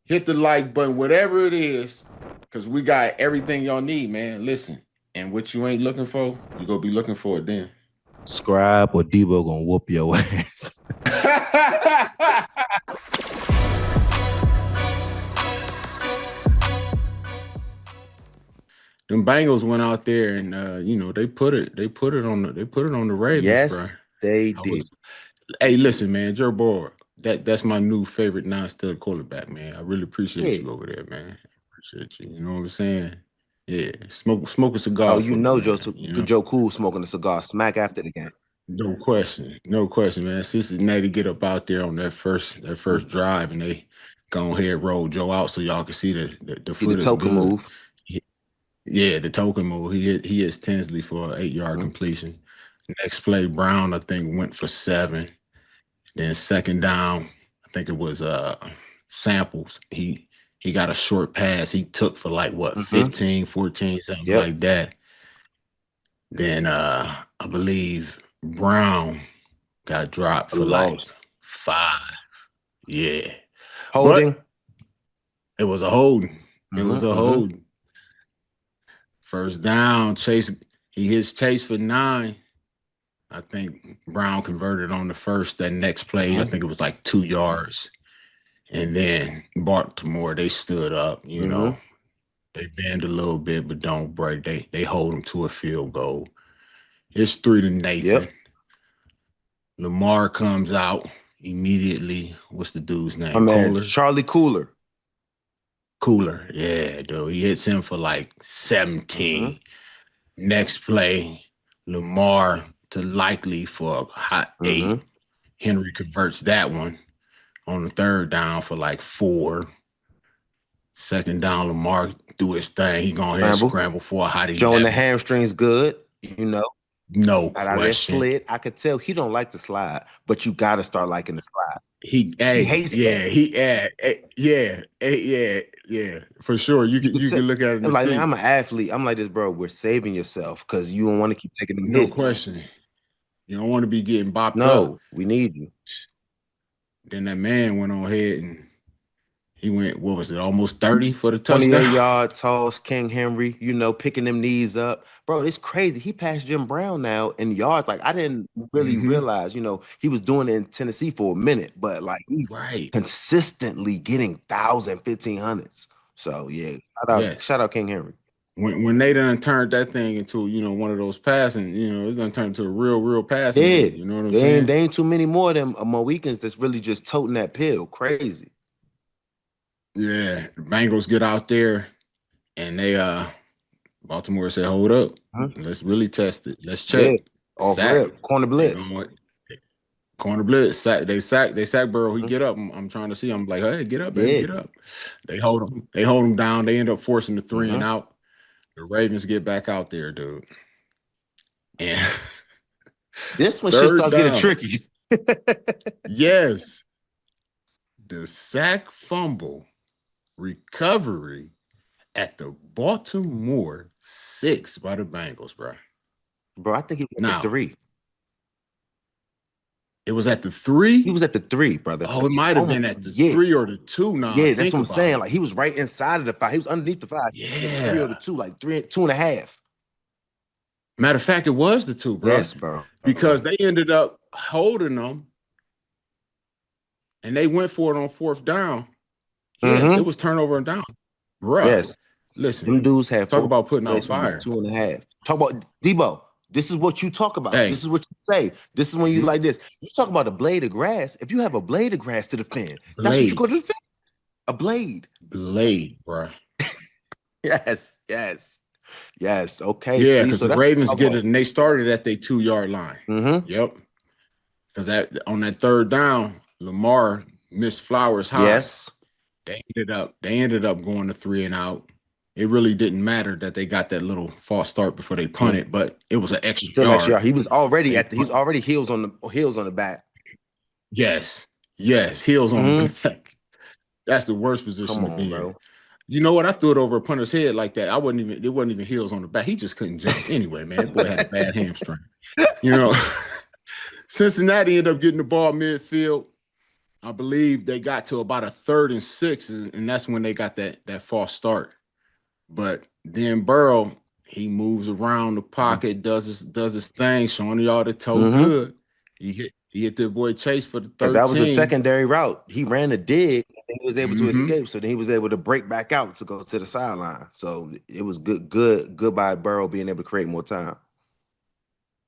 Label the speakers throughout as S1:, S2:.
S1: hit the like button, whatever it is, because we got everything y'all need, man. Listen, and what you ain't looking for, you gonna be looking for it then.
S2: Subscribe or Deebo gonna whoop your ass.
S1: Them Bengals went out there and they put it on the Ravens, bro.
S2: Yes, they did.
S1: Hey, listen, man, Joe Burrow, that's my new favorite non-still quarterback, man. I really appreciate you over there, man. Appreciate you. You know what I'm saying? Yeah, smoke a cigar.
S2: Oh, Joe Cool smoking a cigar smack after the game.
S1: No question, man. Cincinnati get up out there on that first drive, and they go ahead roll Joe out so y'all can see the foot is
S2: token
S1: good.
S2: move.
S1: Yeah, the token move. He hits Tinsley for an 8-yard completion. Next play, Brown I think went for 7. Then second down, I think it was Samples. He got a short pass. He took for like what 15, 14, something like that. Then I believe Brown got dropped for like 5. Yeah.
S2: Holding.
S1: But it was a holding. It was a holding. First down, Chase. He hits Chase for 9. I think Brown converted on the first. That next play, I think it was like 2 yards. And then Baltimore, they stood up, you know. They bend a little bit, but don't break. They hold them to a field goal. It's 3 to Nathan. Lamar comes out immediately. What's the dude's name?
S2: Charlie Cooler.
S1: Cooler, yeah, dude. He hits him for like 17. Next play, Lamar to Likely for a hot 8. Henry converts that one on the third down for like 4. Second down, Lamar do his thing. He gonna ahead scramble for a hot 11.
S2: Showing the hamstrings good, you know.
S1: No question.
S2: Slid. I could tell he don't like the slide, but you got to start liking the slide.
S1: He hates yeah, for sure. You can look at it.
S2: I'm like, man, I'm an athlete. I'm like this, bro. We're saving yourself because you don't want to keep taking them hits.
S1: No question. You don't want to be getting bopped up.
S2: No, we need you.
S1: Then that man went on ahead and he went, what was it, almost 30 for the touchdown?
S2: 28-yard toss, King Henry, you know, picking them knees up. Bro, it's crazy. He passed Jim Brown now in yards. Like, I didn't really realize, you know, he was doing it in Tennessee for a minute, but like he's consistently getting 1,000, 1,500s. So, yeah, shout out King Henry.
S1: When they done turned that thing into, you know, one of those passing, you know, it's gonna turn into a real passing.
S2: Yeah,
S1: you know what I'm saying?
S2: There ain't too many more of them Mohicans that's really just toting that pill. Crazy.
S1: Yeah, the Bengals get out there and they Baltimore said, hold up. Let's really test it. Let's check.
S2: Corner blitz.
S1: Corner blitz. They sack Burrow. He get up. I'm trying to see. I'm like, hey, get up, baby, get up. They hold him down. They end up forcing the 3 and out. The Ravens get back out there, dude. And
S2: this one should start getting tricky.
S1: Yes. The sack fumble recovery at the Baltimore 6 by the Bengals, bro.
S2: Bro, I think it was at the 3.
S1: It was at the 3?
S2: He was at the 3, brother.
S1: Oh, it might have been at the 3 or the 2 now.
S2: Yeah, that's what I'm saying. Like, he was right inside of the 5. He was underneath the 5.
S1: Yeah.
S2: 3 or the 2, like 2.5.
S1: Matter of fact, it was the 2, bro.
S2: Yes, bro.
S1: Because they ended up holding them and they went for it on 4th down. Yeah, it was turnover and down. Bro,
S2: yes.
S1: Listen,
S2: them dudes have
S1: talk about putting out fire.
S2: 2.5. Talk about Deebo. This is what you talk about.
S1: Hey.
S2: This is what you say. This is when you like this. You talk about a blade of grass. If you have a blade of grass to defend, that's what you go to defend. A blade.
S1: Blade, bro.
S2: Yes. Okay.
S1: Yeah, because the Ravens get it, and they started at their 2-yard line. Yep. Because on that 3rd down, Lamar missed Flowers high.
S2: Yes.
S1: They ended up going to 3 and out. It really didn't matter that they got that little false start before they punted, but it was an extra yard.
S2: He was already heels on the back.
S1: Yes, heels on the back. That's the worst position to be in. You know what? I threw it over a punter's head like that. It wasn't even heels on the back. He just couldn't jump anyway, man. That boy had a bad hamstring. You know, Cincinnati ended up getting the ball midfield. I believe they got to about a 3rd and 6, and that's when they got that false start. But then Burrow, he moves around the pocket, does his thing, showing y'all the toe good. He hit their boy Chase for the 13.
S2: That was a secondary route. He ran a dig and he was able to escape. So then he was able to break back out to go to the sideline. So it was good by Burrow being able to create more time.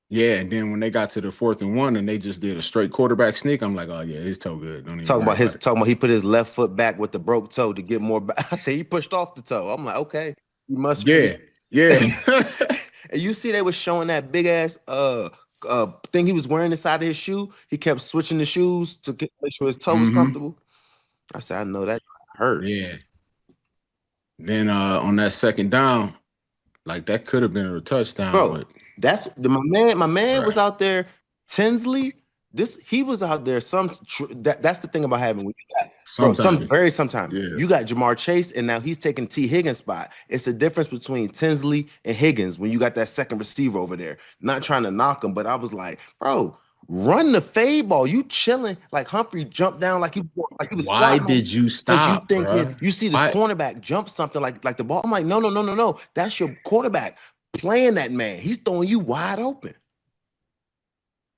S1: Yeah, and then when they got to the 4th and 1 and they just did a straight quarterback sneak, I'm like, oh yeah, his toe good. Don't even
S2: talking about he put his left foot back with the broke toe to get more back. I say he pushed off the toe. I'm like, okay, you must.
S1: Yeah.
S2: And you see they was showing that big ass thing he was wearing inside of his shoe. He kept switching the shoes to make sure his toe was comfortable. I said, I know that hurt.
S1: Yeah. Then on that 2nd down, like that could have been a touchdown.
S2: Bro,
S1: but
S2: that's my man was out there. Tinsley, he was out there. That's the thing about having when you got sometimes you got Jamar Chase, and now he's taking T. Higgins' spot. It's a difference between Tinsley and Higgins when you got that second receiver over there. Not trying to knock him, but I was like, bro, run the fade ball. You chilling like Humphrey jumped down like he was.
S1: Why did you stop?
S2: Because you thinking you see this cornerback jump something like the ball. I'm like, no. That's your quarterback playing that man. He's throwing you wide open.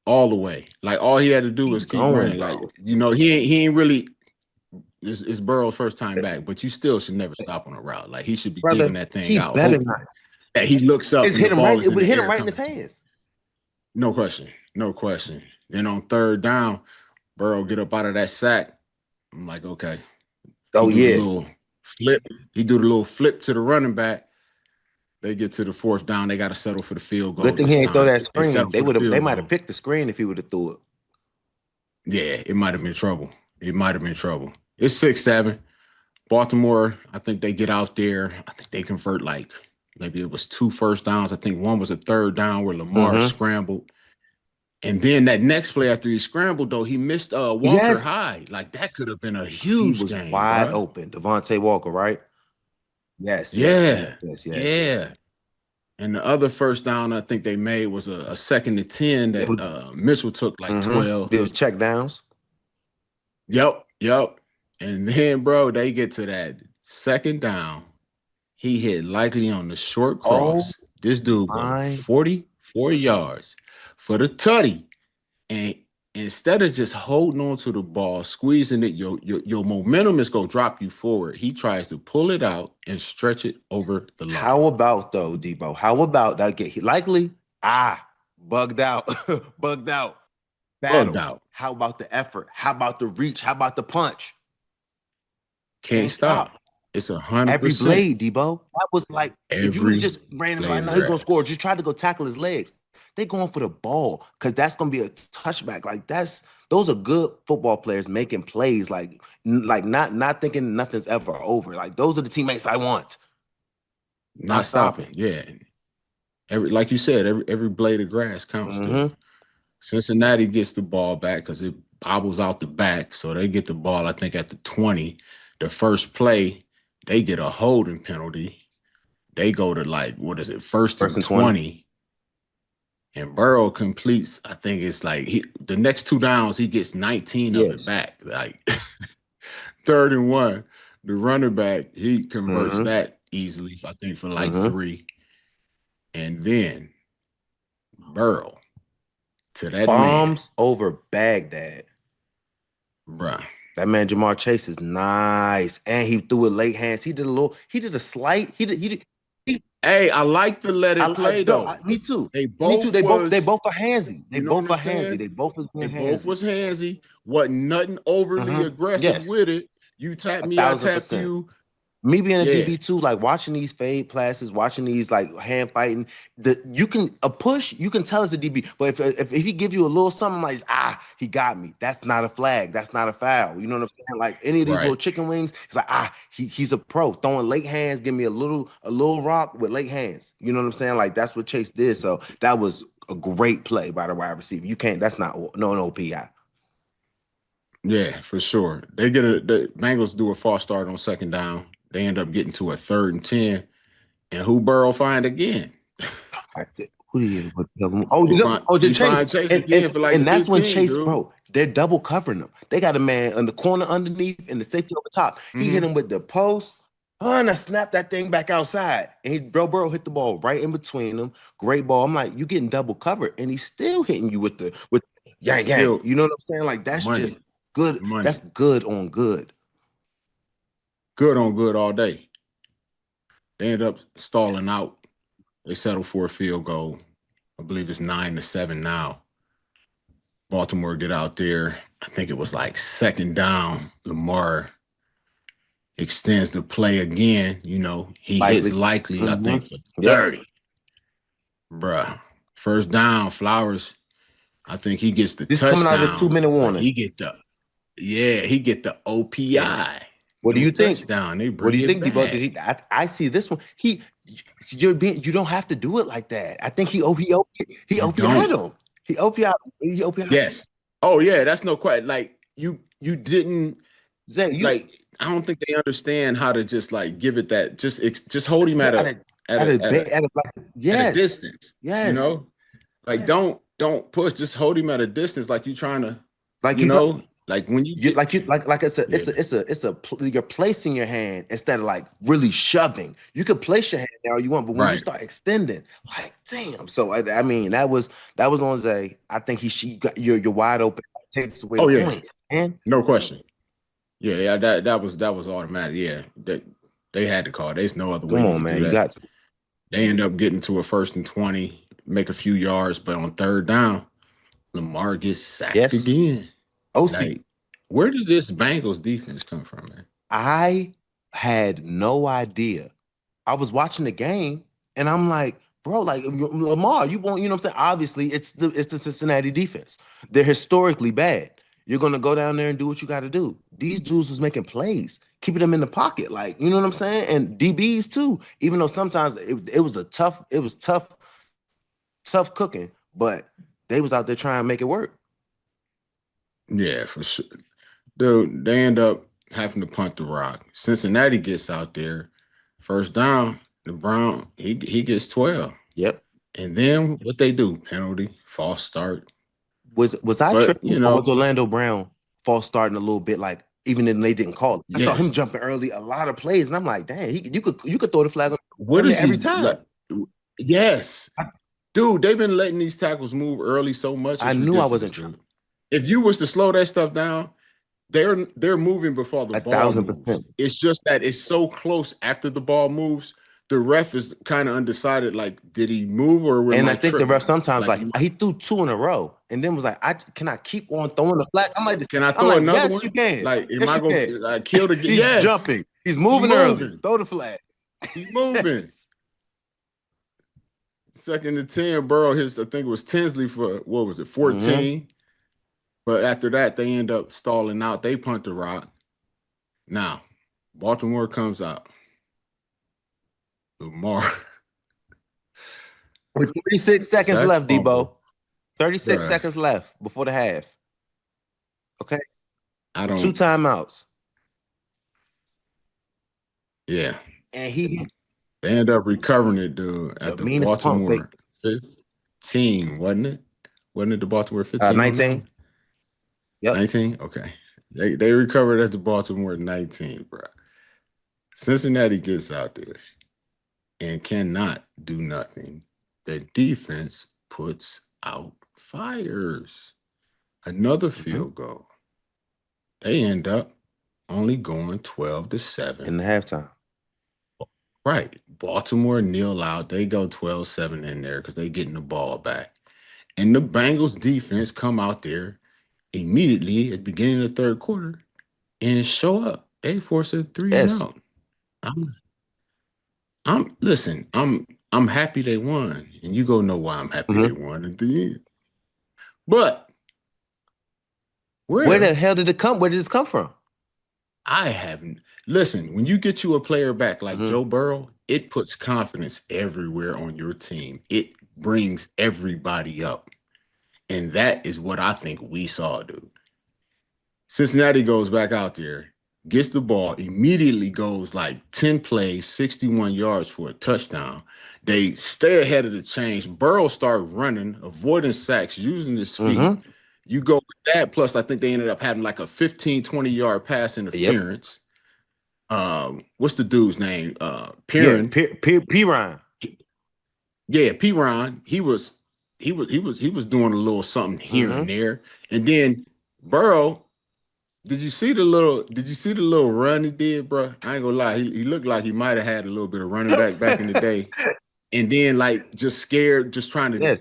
S1: All the way. Like all he had to do was keep running. Like, you know, he ain't really. It's Burrow's first time back, but you still should never stop on a route. Like he should be digging that thing out.
S2: Better not.
S1: That he looks up.
S2: It would hit him right in his hands.
S1: No question. Then on 3rd down, Burrow get up out of that sack. I'm like, okay.
S2: Oh yeah.
S1: Little flip. He do the little flip to the running back. They get to the 4th down. They got to settle for the field goal.
S2: Good thing he ain't throw that screen. They might have picked the screen if he would have threw it.
S1: Yeah, it might have been trouble. It's 6-7. Baltimore, I think they get out there. I think they convert like maybe it was 2 first downs. I think one was a 3rd down where Lamar scrambled. And then that next play after he scrambled, though, he missed Walker High. Like that could have been a huge game. He was
S2: wide open. Devontae Walker, right? Yes.
S1: Yeah. And the other first down I think they made was a 2nd and 10 that Mitchell took like 12.
S2: There was check downs.
S1: Yep. And then, bro, they get to that 2nd down. He hit likely on the short cross. This dude went 44 yards for the tutty. And instead of just holding on to the ball, squeezing it, your momentum is going to drop you forward. He tries to pull it out and stretch it over the line.
S2: How about, though, Deebo? How about that? Likely, bugged out. Bugged out.
S1: Bugged out.
S2: How about the effort? How about the reach? How about the punch?
S1: Can't stop. It's 100%.
S2: Every blade, Deebo. That was like, if you just ran him right now, he's going to score. Just try to go tackle his legs. They going for the ball because that's going to be a touchback. Like those are good football players making plays. Like not thinking nothing's ever over. Like those are the teammates I want.
S1: Not stopping. Yeah. Like you said, every blade of grass counts. Cincinnati gets the ball back because it bobbles out the back. So they get the ball, I think, at the 20. The first play, they get a holding penalty. They go to like, what is it, first and 20. And Burrow completes, I think it's like the next 2 downs, he gets 19 of it back. Like 3rd and 1, the running back, he converts that easily, I think, for like 3. And then Burrow to that
S2: bombs over Baghdad.
S1: Bruh.
S2: That man Jamar Chase is nice. And he threw it late hands. He did a slight.
S1: Hey, I like to let it play though.
S2: Me too.
S1: They both
S2: are handsy. They both are handsy.
S1: They both was handsy. Wasn't nothing overly aggressive with it. You tap me, I tap you.
S2: Me being a DB too, like watching these fade passes, watching these like hand fighting, you can tell it's a DB, but if he give you a little something like he got me, that's not a flag, that's not a foul. You know what I'm saying? Like any of these little chicken wings, it's like he's a pro throwing late hands. Give me a little rock with late hands. You know what I'm saying? Like that's what Chase did. So that was a great play by the wide receiver. You can't. That's not no PI.
S1: Yeah, for sure. The Bengals do a false start on 2nd down. They end up getting to a 3rd and 10. And who Burrow find again?
S2: Who do you? Chase again for like, and that's when Chase, bro. they're double covering him. They got a man in the corner underneath and the safety over top. He hit him with the post. And I snapped that thing back outside. And Burrow hit the ball right in between them. Great ball. I'm like, you getting double covered, and he's still hitting you with yang yang. You know what I'm saying? Like, that's just good. Money. That's good on good.
S1: Good on good all day. They end up stalling out. They settle for a field goal. I believe it's 9-7 now. Baltimore get out there. I think it was like second down. Lamar extends the play again. You know, he hits likely, I think, for 30. Bruh. First down, Flowers. I think he gets the touchdown.
S2: Coming out of the 2-minute warning.
S1: He get the OPI.
S2: Yeah. What do you think? What do you think, Deebo? I see this one. You don't have to do it like that. I think he OPI'd him. He OPI'd him.
S1: Yes. Oh yeah, that's no question. Like you didn't.
S2: Zach,
S1: like I don't think they understand how to just like give it that. Just hold him at a distance.
S2: Yes.
S1: You know, like don't push. Just hold him at a distance. Like you're trying to, like you know. Like when you're placing your hand instead of like really shoving. You can place your hand there all you want, but when you start extending, like damn. So I mean that was on Zay. I think you're wide open. Takes away the point. Man. No question. Yeah, that was automatic. Yeah, they had to call. There's no other way.
S2: Come on, man, you got to.
S1: They end up getting to a 1st and 20, make a few yards, but on third down, Lamar gets sacked again. Like, where did this Bengals defense come from, man?
S2: I had no idea. I was watching the game and I'm like, bro, like Lamar, you know what I'm saying? Obviously, it's the Cincinnati defense. They're historically bad. You're gonna go down there and do what you got to do. These dudes was making plays, keeping them in the pocket, like you know what I'm saying, and DBs too. Even though sometimes it was tough cooking, but they was out there trying to make it work.
S1: Yeah, for sure. Dude, they end up having to punt the rock. Cincinnati gets out there. First down, the Brown, he gets 12.
S2: Yep.
S1: And then what they do? Penalty, false start.
S2: Was I tripping? You know, was Orlando Brown false starting a little bit, like even if they didn't call it? I saw him jumping early a lot of plays, and I'm like, dang, you could throw the flag on every time.
S1: Like, yes. Dude, they've been letting these tackles move early so much.
S2: I knew I wasn't tripping.
S1: If you was to slow that stuff down, they're moving before the ball moves. It's just that it's so close after the ball moves. The ref is kind of undecided. Like, did he move or?
S2: And I think the ref sometimes like he threw 2 in a row, and then was like, can I keep on throwing the flag? I'm like,
S1: can I throw another one?
S2: Yes, you can.
S1: Like, am I going to kill the?
S2: He's jumping. He's moving early. Throw the flag.
S1: He's moving. 2nd and 10, Burrow hits. I think it was Tinsley for 14. But after that, they end up stalling out. They punt the rock. Now, Baltimore comes out. Lamar.
S2: With 36 seconds left, Deebo. 36 seconds left before the half. Okay. 2 timeouts.
S1: Yeah.
S2: And
S1: they end up recovering it, dude, at the Baltimore 15, wasn't it? Wasn't it the Baltimore 15?
S2: 19.
S1: Yep. 19? Okay. They recovered at the Baltimore 19, bro. Cincinnati gets out there and cannot do nothing. The defense puts out fires. Another field goal. They end up only going 12-7.
S2: In the halftime.
S1: Right. Baltimore kneel out. They go 12-7 in there because they're getting the ball back. And the Bengals defense come out there immediately at the beginning of the third quarter and show up. They force a 3 and out. I'm happy they won, and you go know why I'm happy they won at the end. But
S2: where the hell did it come? Where did this come from?
S1: I haven't. Listen, when you get you a player back like Joe Burrow, it puts confidence everywhere on your team. It brings everybody up. And that is what I think we saw, dude. Cincinnati goes back out there, gets the ball, immediately goes like 10 plays, 61 yards for a touchdown. They stay ahead of the chains. Burrow start running, avoiding sacks, using his feet. You go with that. Plus, I think they ended up having like a 15, 20-yard pass
S2: Yep.
S1: interference. What's the dude's name?
S2: Yeah,
S1: Piran.
S2: Piran.
S1: Yeah, Piran. He was doing a little something here and there. And then Burrow, did you see the little run he did, bro? I ain't gonna lie. He looked like he might have had a little bit of running back in the day. And then like just scared, just trying to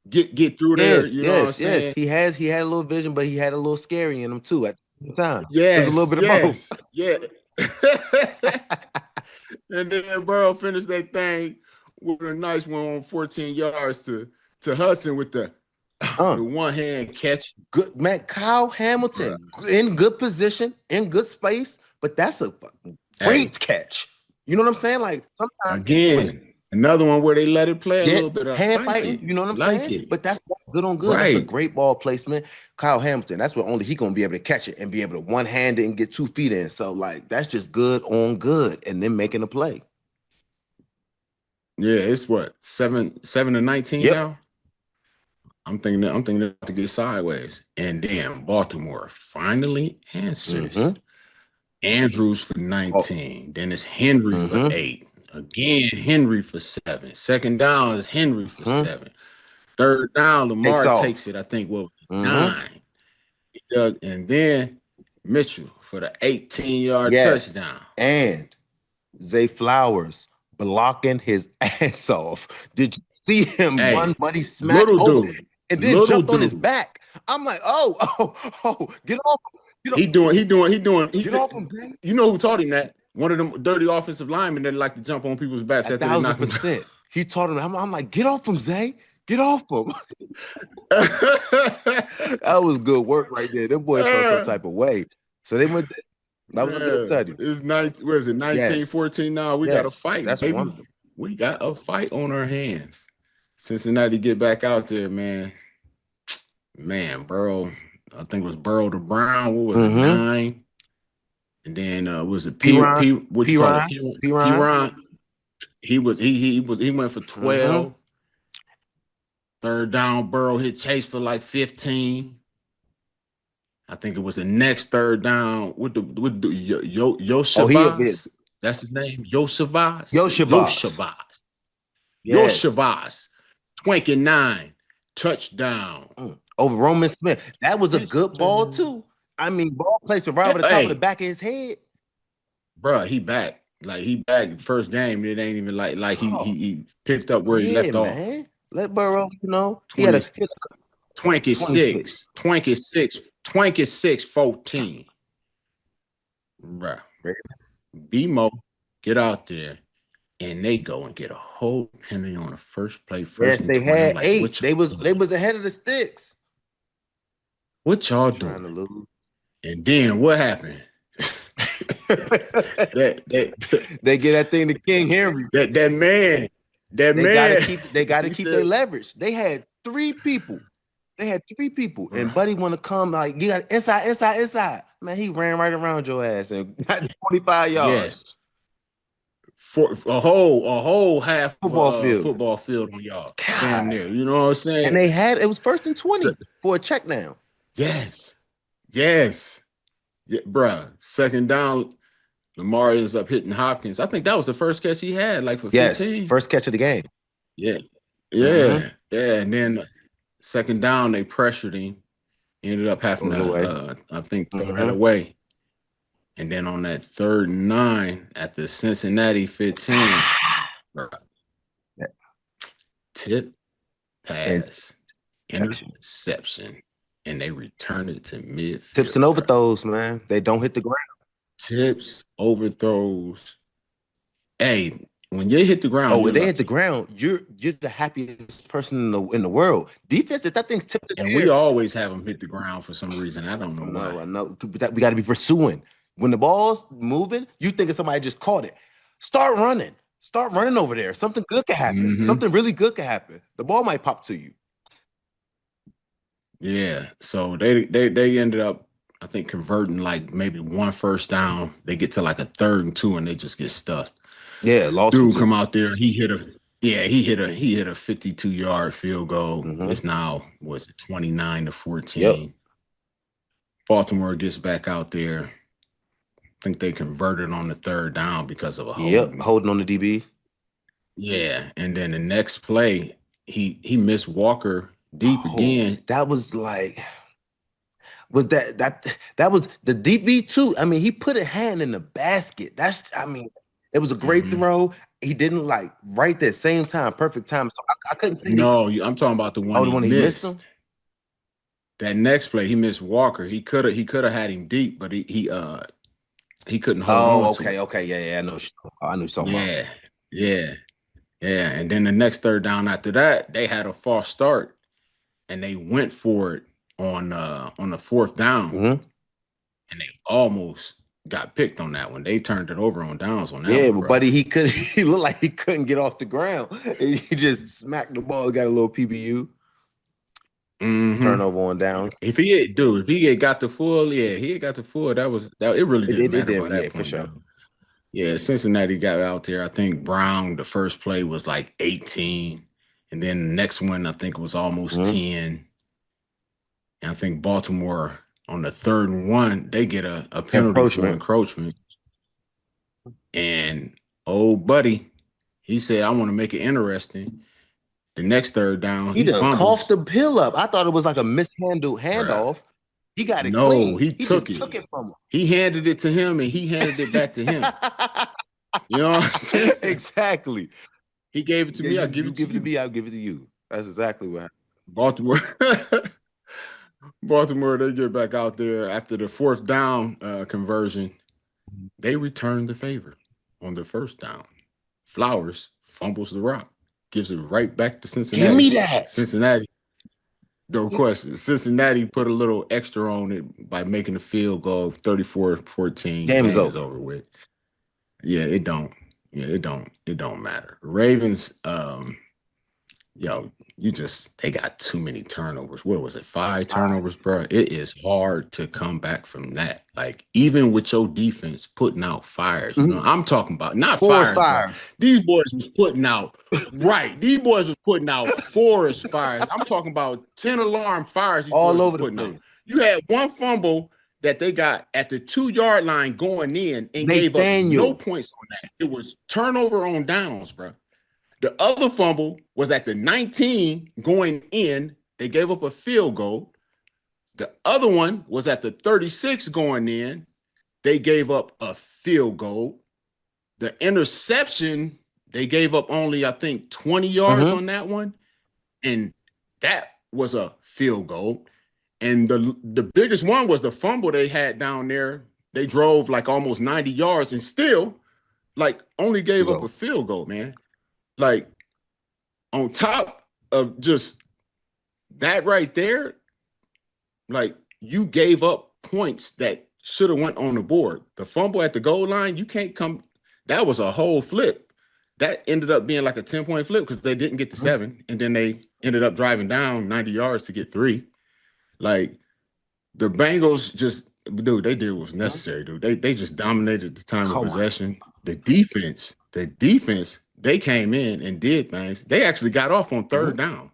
S1: get through there. You know what I'm saying?
S2: He had a little vision, but he had a little scary in him too at the time.
S1: Yes,
S2: it was a little bit of both.
S1: Yeah. And then Burrow finished that thing with a nice one on 14 yards to Hudson with the one hand catch.
S2: Good man, Kyle Hamilton in good position, in good space, but that's a great catch. You know what I'm saying? Like sometimes
S1: again, another one where they let it play a little bit of
S2: hand fighting. You know what I'm saying? But that's good on good. Right. That's a great ball placement. Kyle Hamilton, that's what only he gonna be able to catch it and be able to one hand it and get 2 feet in. So like that's just good on good, and then making a play.
S1: Yeah, it's what 7-19 now. I'm thinking to get sideways, and then Baltimore finally answers. Andrews for 19. Then it's Henry for 8. Again, Henry for 7. Second down is Henry for 7. Third down, Lamar takes it. I think 9. He does, and then Mitchell for the 18-yard touchdown.
S2: And Zay Flowers blocking his ass off. Did you see him run, buddy? Smack dude. And then jumped on his back. I'm like, oh, get off.
S1: He doing.
S2: Get off him, Zay.
S1: You know who taught him that? One of them dirty offensive linemen that like to jump on people's backs.
S2: 1,000%. He taught him. I'm like, get off him, Zay. Get off him. That was good work right there. Them boys felt some type of way. So they went. That was a good study.
S1: It's 19. Where is it? 19-14 now. We got a fight.
S2: That's
S1: baby.
S2: Wonderful.
S1: We got a fight on our hands. Cincinnati get back out there, man. Man, Burrow. I think it was Burrow to Brown. What was it? 9. And then was it Piran? He went for 12. Third down, Burrow hit Chase for like 15. I think it was the next third down with the Yoshavas. That's his name. Yoshavas. Yoshavas. 29. Touchdown.
S2: Over Roman Smith. That was a good ball too. I mean, ball placement right over the top of the back of his head.
S1: Bruh, he back. Like he back first game. It ain't even like he picked up where he left off.
S2: Let Burrow,
S1: he had a 26, 14. Bruh. BMO, get out there. And they go and get a whole penalty on the first play.
S2: Yes, they had 8. They was ahead of the sticks.
S1: What y'all doing? And then what happened?
S2: They get that thing to King Henry.
S1: That man.
S2: They gotta keep their leverage. They had 3 people. And Buddy want to come like you got inside. Man, he ran right around your ass and got 25 yards.
S1: Yes. For a whole half
S2: football
S1: field on y'all. Damn near. You know what I'm saying?
S2: And it was 1st and 20 for a check down.
S1: Yes. Yeah, bruh. Second down, Lamar ends up hitting Hopkins. I think that was the first catch he had, like for 15.
S2: First catch of the game.
S1: Yeah. And then second down, they pressured him. He ended up having to, I think, throw that away. And then on that 3rd and 9 at the Cincinnati 15, tip, pass, interception, and they return it to midfield.
S2: Tips and overthrows, man. They don't hit the ground.
S1: Tips, overthrows. Hey, when you hit the ground,
S2: when they hit the ground, you're the happiest person in the world. Defense, if that thing's tipped in the air,
S1: we always have them hit the ground for some reason. I don't know why.
S2: I know. We got to be pursuing. When the ball's moving, you think somebody just caught it. Start running over there. Something good could happen. Something really good could happen. The ball might pop to you.
S1: Yeah. So they ended up, I think, converting like maybe 1 first down. They get to like a 3rd and 2, and they just get stuffed.
S2: Yeah, lost.
S1: Dude come out there. He hit Yeah, he hit a 52-yard field goal.
S2: Mm-hmm.
S1: It's now was it
S2: Yep.
S1: 29-14. Baltimore gets back out there. I think they converted on the third down because of a
S2: Yep.
S1: holding.
S2: Holding on the DB.
S1: Yeah, and then the next play, he missed Walker deep
S2: Oh,
S1: again.
S2: that was like, was that was the DB too? I mean, he put a hand in the basket. I mean, it was a great
S1: Mhm.
S2: throw. He didn't like right there, same time, perfect time. So I couldn't say that.
S1: No, I'm talking about the one
S2: Oh, the
S1: he
S2: one he missed him.
S1: missed. That next play, he missed Walker. He could have had him deep, but he couldn't hold
S2: Oh,
S1: on to
S2: okay,
S1: it.
S2: okay, yeah, I know. I knew something about.
S1: Yeah, yeah, yeah. And then the next third down after that, they had a false start and they went for it on the fourth down,
S2: Mm-hmm.
S1: and they almost got picked on that one. They turned it over on downs on that
S2: Yeah,
S1: one,
S2: but
S1: bro.
S2: buddy, he looked like he couldn't get off the ground. He just smacked the ball, got a little PBU
S1: Mm-hmm.
S2: turnover on downs.
S1: If he had got the full, yeah, he had got the full. That it really didn't
S2: It
S1: matter
S2: did,
S1: by
S2: yeah,
S1: that
S2: for
S1: point,
S2: sure.
S1: though. Yeah, Cincinnati got out there. I think Brown, the first play was like 18. And then the next one, I think it was almost
S2: Mm-hmm.
S1: 10. And I think Baltimore on the third one, they get a penalty for
S2: Encroachment.
S1: encroachment. And old buddy, he said, I want to make it interesting. The next third down,
S2: He
S1: he
S2: done coughed
S1: fumbles.
S2: the pill up. I thought it was like a mishandled
S1: Bruh.
S2: handoff. He got it
S1: No,
S2: clean.
S1: he
S2: He
S1: took
S2: just
S1: it.
S2: took it from
S1: He handed it to him and he handed it back to him.
S2: him.
S1: You know what I'm saying?
S2: Exactly.
S1: He gave it to
S2: Yeah,
S1: me, I'll give
S2: you
S1: it to
S2: give it to
S1: you.
S2: me, I'll give it to you. That's exactly what happened.
S1: Baltimore. Baltimore, they get back out there after the fourth down conversion. They return the favor on the first down. Flowers fumbles the rock, gives it right back to
S2: Give
S1: Cincinnati.
S2: me that.
S1: Cincinnati, no question. Cincinnati put a little extra on it by making the field goal 34-14.
S2: Game is
S1: Game is
S2: over.
S1: over with. Yeah, it don't. Yeah, it don't matter. Ravens, yo, they got too many turnovers. What was it? 5 turnovers, bro. It is hard to come back from that. Like, even with your defense putting out fires,
S2: Mhm.
S1: I'm talking about not
S2: Forest
S1: fires, bro.
S2: fires.
S1: These boys was putting out, right. These boys was putting out forest fires. I'm talking about 10 alarm fires these
S2: All
S1: boys was
S2: over the
S1: putting out.
S2: place.
S1: You had one fumble that they got at the 2-yard line going in and gave up no
S2: Nathaniel.
S1: points on that. It was turnover on downs, bro. The other fumble was at the 19 going in. They gave up a field goal. The other one was at the 36 going in. They gave up a field goal. The interception, they gave up only, I think, 20 yards
S2: Mm-hmm.
S1: on that one. And that was a field goal. And the biggest one was the fumble they had down there. They drove like almost 90 yards and still like only
S2: You
S1: gave up
S2: go.
S1: a field goal, man. Like, on top of just that right there, like you gave up points that should have went on the board. The fumble at the goal line, you can't come. That was a whole flip. That ended up being like a 10-point flip because they didn't get to 7, and then they ended up driving down 90 yards to get 3. Like the Bengals just, dude, they did what was necessary, dude. They just dominated the time of
S2: Come on.
S1: possession. The defense, they came in and did things. They actually got off on third down.